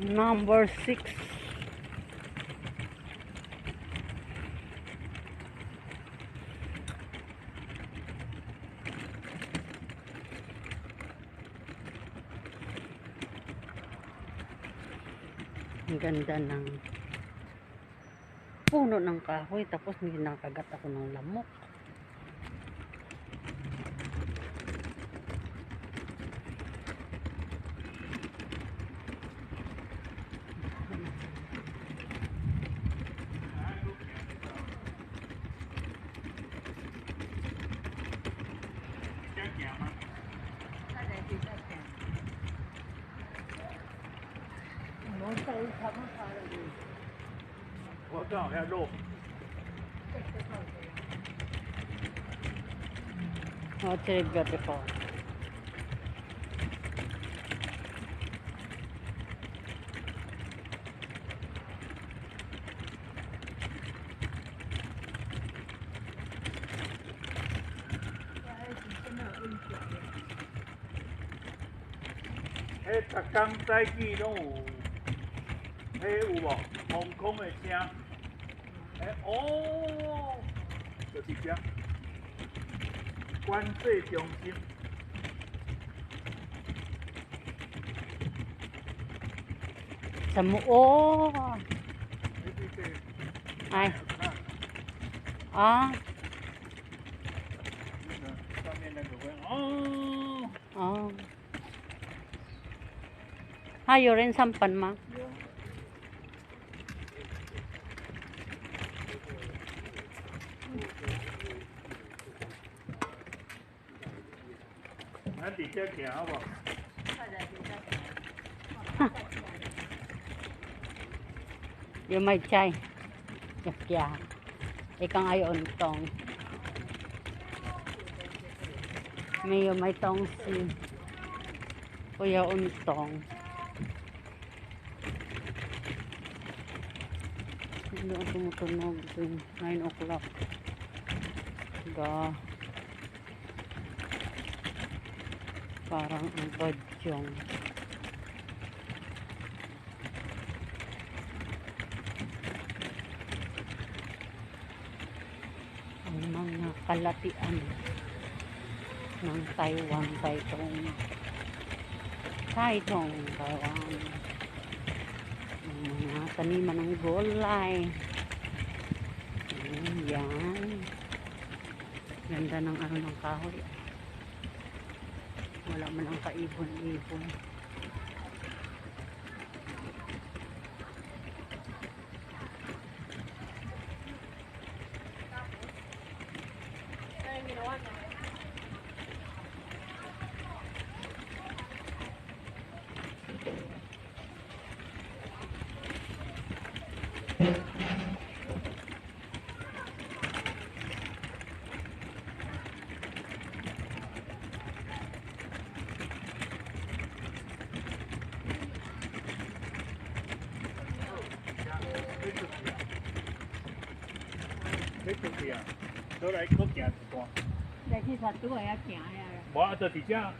Number 6. Ang ganda ng puno ng kahoy, tapos may nakagat ako ng lamok.我正好要肉。Oh, it's very beautiful.迄逐工早起拢有，迄有无空空的声？哦，就是这观世中心。Sa muo. Ay. Ah. 上面那个会Oh. Hayo rin sampan ma.咱伫遮行好无？Yung may chay. Kya. Ikang ay untong. May tong si Kuya Untong. Hindi ako tumutunog. 9 o'clock. Parang ang badyong. Ang mga kalatian ng Taiwan, Taiwan. Ang mga taniman ng gulay. Yan. Ganda ng ng kahoy. Wala man ang kaibon-ibon.你就是啊，倒来搁行一段。在去杀猪也要行呀。无啊，就是遮。